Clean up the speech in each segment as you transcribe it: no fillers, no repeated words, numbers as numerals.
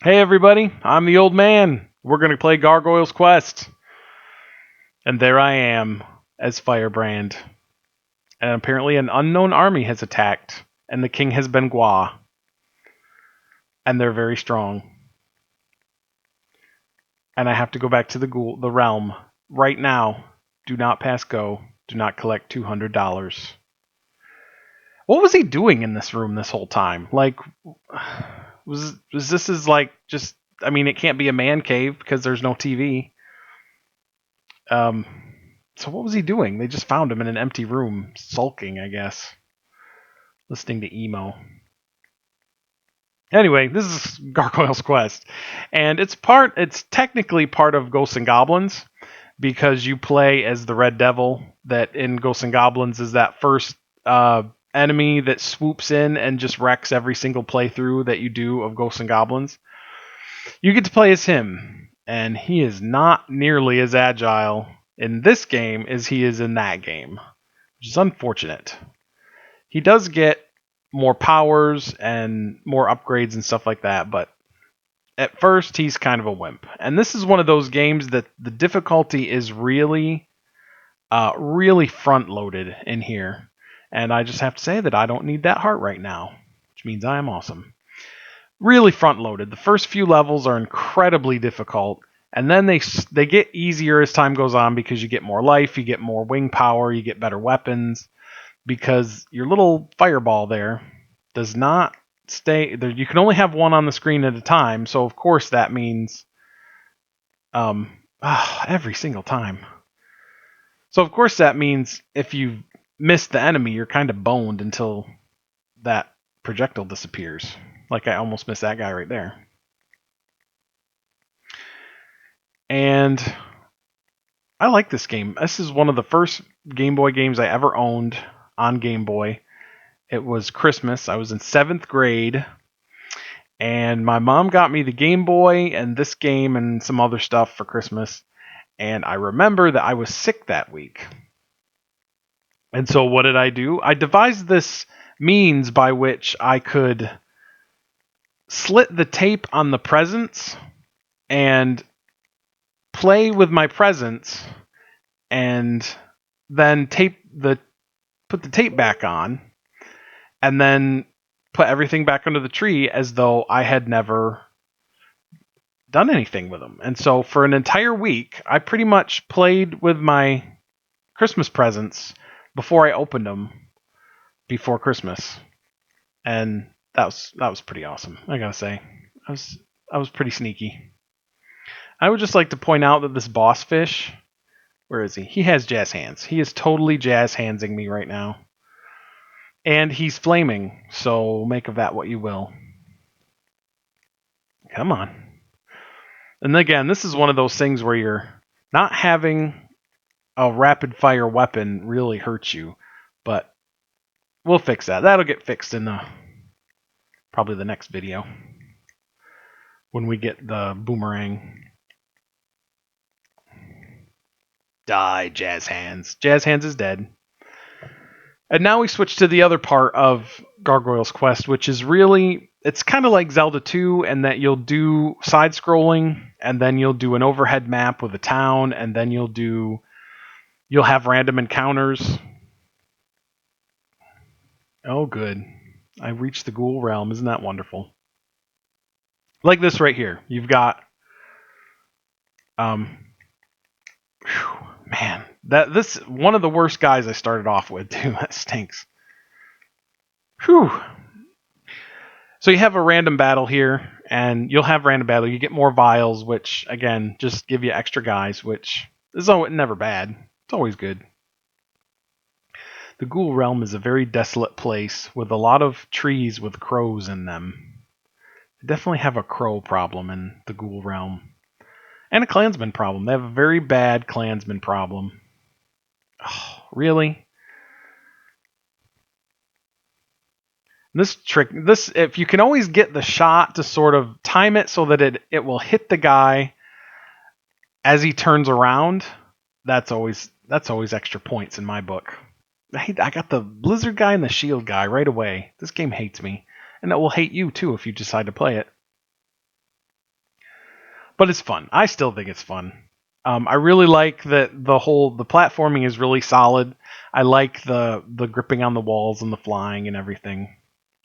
Hey everybody, I'm the old man. We're going to play Gargoyle's Quest. And there I am as Firebrand. And apparently an unknown army has attacked, and the king has been Gua. And they're very strong. And I have to go back to the realm right now. Do not pass go. Do not collect $200. What was he doing in this room this whole time? Like, was this is like just? I mean, it can't be a man cave because there's no TV. Um, so what was he doing? They just found him in an empty room, sulking, I guess, listening to emo. Anyway, this is Gargoyle's Quest, and it's technically part of Ghosts and Goblins because you play as the Red Devil. That in Ghosts and Goblins is that first enemy that swoops in and just wrecks every single playthrough that you do of Ghosts and Goblins. You get to play as him, and he is not nearly as agile in this game as he is in that game, which is unfortunate. He does get more powers and more upgrades and stuff like that, but at first he's kind of a wimp. And this is one of those games that the difficulty is really front loaded in here. And I just have to say that I don't need that heart right now, which means I am awesome. Really front loaded. The first few levels are incredibly difficult, and then they get easier as time goes on because you get more life, you get more wing power, you get better weapons, because your little fireball there does not stay there. You can only have one on the screen at a time, so of course that means every single time. So of course that means if you miss the enemy, you're kind of boned until that projectile disappears. Like I almost missed that guy right there. And I like this game. This is one of the first Game Boy games I ever owned on Game Boy. It was Christmas. I was in 7th grade, and my mom got me the Game Boy and this game and some other stuff for Christmas. And I remember that I was sick that week. And so what did I do? I devised this means by which I could slit the tape on the presents and play with my presents and then put the tape back on and then put everything back under the tree as though I had never done anything with them. And so for an entire week, I pretty much played with my Christmas presents before I opened them before Christmas. And that was pretty awesome, I gotta say. I was pretty sneaky. I would just like to point out that this boss fish, where is he? He has jazz hands. He is totally jazz handsing me right now. And he's flaming, so make of that what you will. Come on. And again, this is one of those things where you're not having a rapid fire weapon really hurts you, but we'll fix that. That'll get fixed in probably the next video when we get the boomerang. Die, Jazz Hands. Jazz Hands is dead. And now we switch to the other part of Gargoyle's Quest, which is really, it's kind of like Zelda 2 in that you'll do side-scrolling, and then you'll do an overhead map with a town, and then you'll have random encounters. Oh, good. I reached the Ghoul Realm. Isn't that wonderful? Like this right here. You've got, man, this one of the worst guys I started off with too. That stinks. Whew. So you have a random battle here, and you'll have random battle. You get more vials, which again just give you extra guys, which is never bad. It's always good. The Ghoul Realm is a very desolate place with a lot of trees with crows in them. They definitely have a crow problem in the Ghoul Realm. And a clansman problem. They have a very bad clansman problem. Oh, really? If you can always get the shot to sort of time it so that it will hit the guy as he turns around, that's always extra points in my book. I got the Blizzard guy and the Shield guy right away. This game hates me. And it will hate you too if you decide to play it. But it's fun. I still think it's fun. I really like that the platforming is really solid. I like the gripping on the walls and the flying and everything.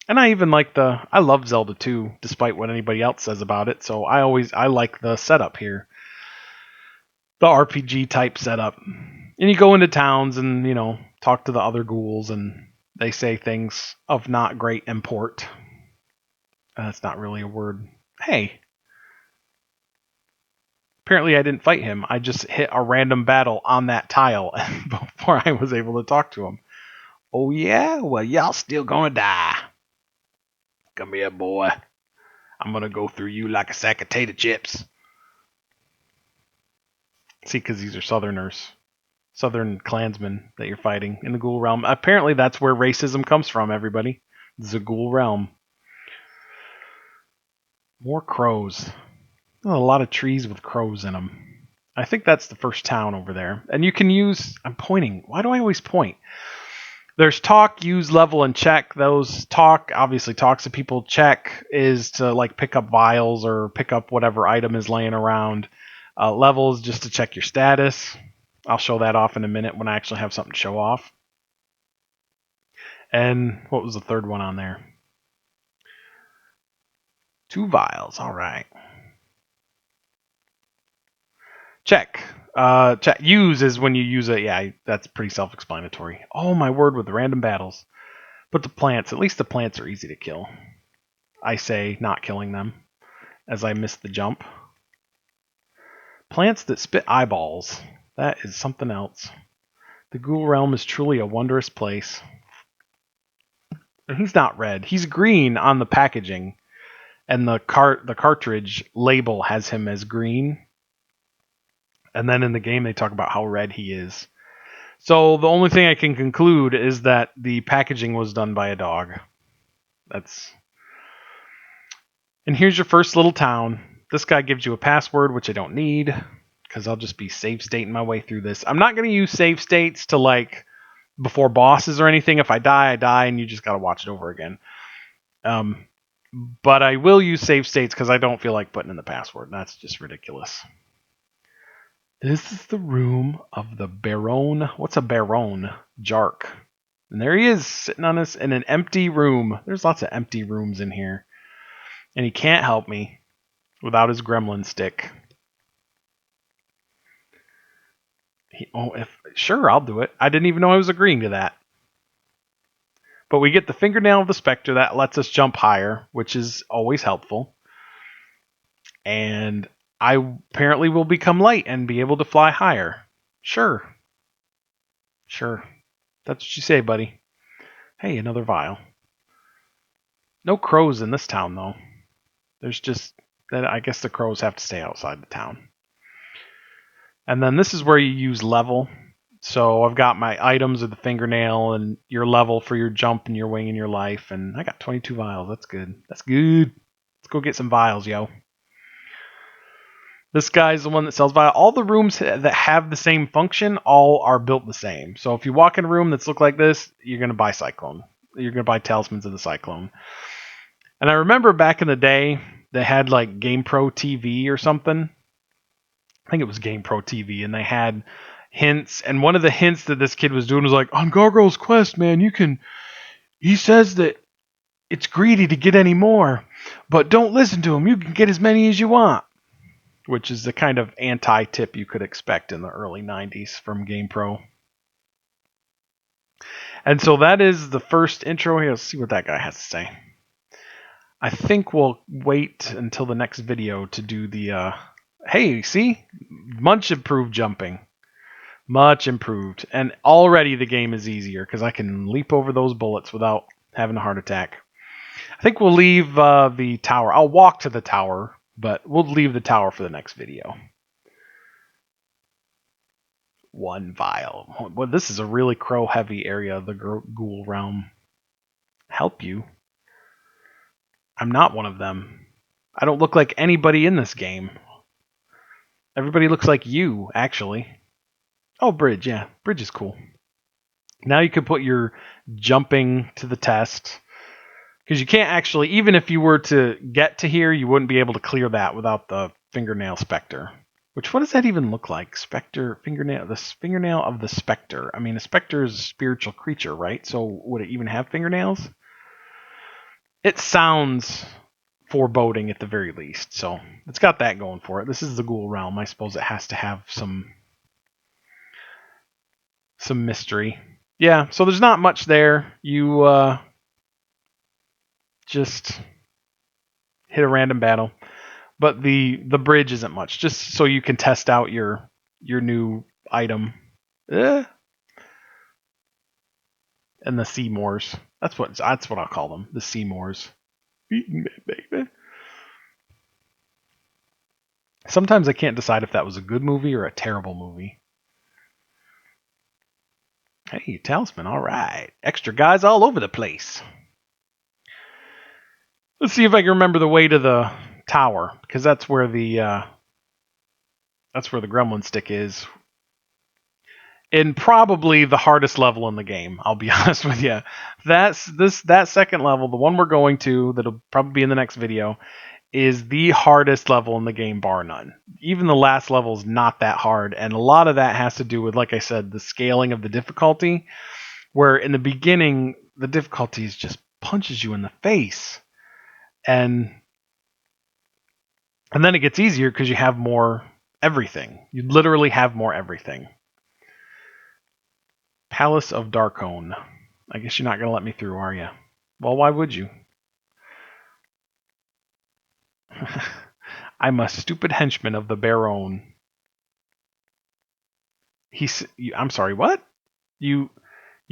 And I even like I love Zelda 2, despite what anybody else says about it. So I like the setup here. The RPG type setup. And you go into towns and, talk to the other ghouls and they say things of not great import. That's not really a word. Hey. Apparently I didn't fight him. I just hit a random battle on that tile before I was able to talk to him. Oh yeah? Well, y'all still gonna die. Come here, boy. I'm gonna go through you like a sack of tater chips. See, because these are Southerners. Southern clansmen that you're fighting in the Ghoul Realm. Apparently that's where racism comes from, everybody. The Ghoul Realm. More crows. Oh, a lot of trees with crows in them. I think that's the first town over there. And you can use... I'm pointing. Why do I always point? There's talk, use, level, and check. Those talk, obviously talks to people. Check is to like pick up vials or pick up whatever item is laying around. Level is just to check your status. I'll show that off in a minute when I actually have something to show off. And what was the third one on there? 2 vials. All right. Check. Check. Use is when you use it. Yeah, that's pretty self-explanatory. Oh my word, with the random battles. But the plants, at least the plants are easy to kill. I say not killing them, as I missed the jump. Plants that spit eyeballs. That is something else. The Ghoul Realm is truly a wondrous place. And he's not red. He's green on the packaging. And the cartridge label has him as green. And then in the game they talk about how red he is. So the only thing I can conclude is that the packaging was done by a dog. And here's your first little town. This guy gives you a password, which I don't need, because I'll just be save stating my way through this. I'm not going to use save states to like before bosses or anything. If I die, and you just got to watch it over again. But I will use save states because I don't feel like putting in the password. That's just ridiculous. This is the room of the Baron. What's a Baron? Jark. And there he is, sitting on us in an empty room. There's lots of empty rooms in here. And he can't help me without his gremlin stick. Sure, I'll do it. I didn't even know I was agreeing to that. But we get the fingernail of the Spectre that lets us jump higher, which is always helpful. And I apparently will become light and be able to fly higher. Sure. That's what you say, buddy. Hey, another vial. No crows in this town, though. There's just... I guess the crows have to stay outside the town. And then this is where you use level. So I've got my items of the fingernail and your level for your jump and your wing and your life. And I got 22 vials. That's good. Let's go get some vials, yo. This guy's the one that sells vials. All the rooms that have the same function all are built the same. So if you walk in a room that's look like this, you're going to buy Cyclone. You're going to buy Talismans of the Cyclone. And I remember back in the day, they had like GamePro TV or something. I think it was GamePro TV, and they had hints. And one of the hints that this kid was doing was like, on Gargoyle's quest, man, he says that it's greedy to get any more, but don't listen to him. You can get as many as you want. Which is the kind of anti-tip you could expect in the early 90s from GamePro. And so that is the first intro here. Let's see what that guy has to say. I think we'll wait until the next video to do the... hey, see? Much improved jumping. Much improved. And already the game is easier because I can leap over those bullets without having a heart attack. I think we'll leave the tower. I'll walk to the tower, but we'll leave the tower for the next video. 1 vial. Well, this is a really crow-heavy area of the Ghoul Realm. Help you? I'm not one of them. I don't look like anybody in this game. Everybody looks like you, actually. Oh, bridge, yeah. Bridge is cool. Now you can put your jumping to the test. Because you can't actually, even if you were to get to here, you wouldn't be able to clear that without the fingernail specter. Which, what does that even look like? Specter, fingernail, the fingernail of the specter. I mean, a specter is a spiritual creature, right? So would it even have fingernails? It sounds foreboding at the very least. So it's got that going for it. This is the Ghoul Realm. I suppose it has to have some mystery. Yeah, so there's not much there. You just hit a random battle. But the bridge isn't much, just so you can test out your new item. And the Seymours. That's what I'll call them. The Seymours. Baby. Sometimes I can't decide if that was a good movie or a terrible movie. Hey, talisman, all right. Extra guys all over the place. Let's see if I can remember the way to the tower, because that's where the gremlin stick is. In probably the hardest level in the game, I'll be honest with you. That second level, the one we're going to, that'll probably be in the next video, is the hardest level in the game, bar none. Even the last level is not that hard, and a lot of that has to do with, like I said, the scaling of the difficulty, where in the beginning, the difficulty just punches you in the face. And then it gets easier because you have more everything. You literally have more everything. Palace of Darkone. I guess you're not going to let me through, are you? Well, why would you? I'm a stupid henchman of the Baron. I'm sorry, what? You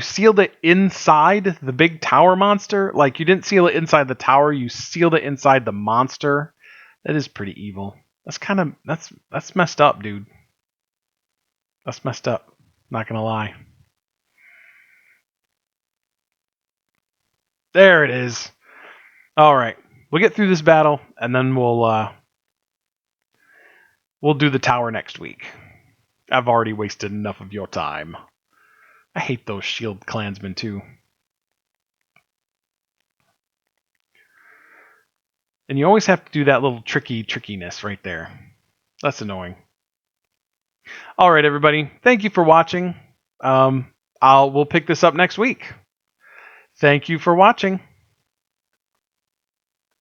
sealed it inside the big tower monster? Like, you didn't seal it inside the tower, you sealed it inside the monster? That is pretty evil. That's messed up, dude. That's messed up. Not gonna lie. There it is. Alright. We'll get through this battle, and then we'll do the tower next week. I've already wasted enough of your time. I hate those shield clansmen too. And you always have to do that little trickiness right there. That's annoying. Alright, everybody. Thank you for watching. We'll pick this up next week. Thank you for watching.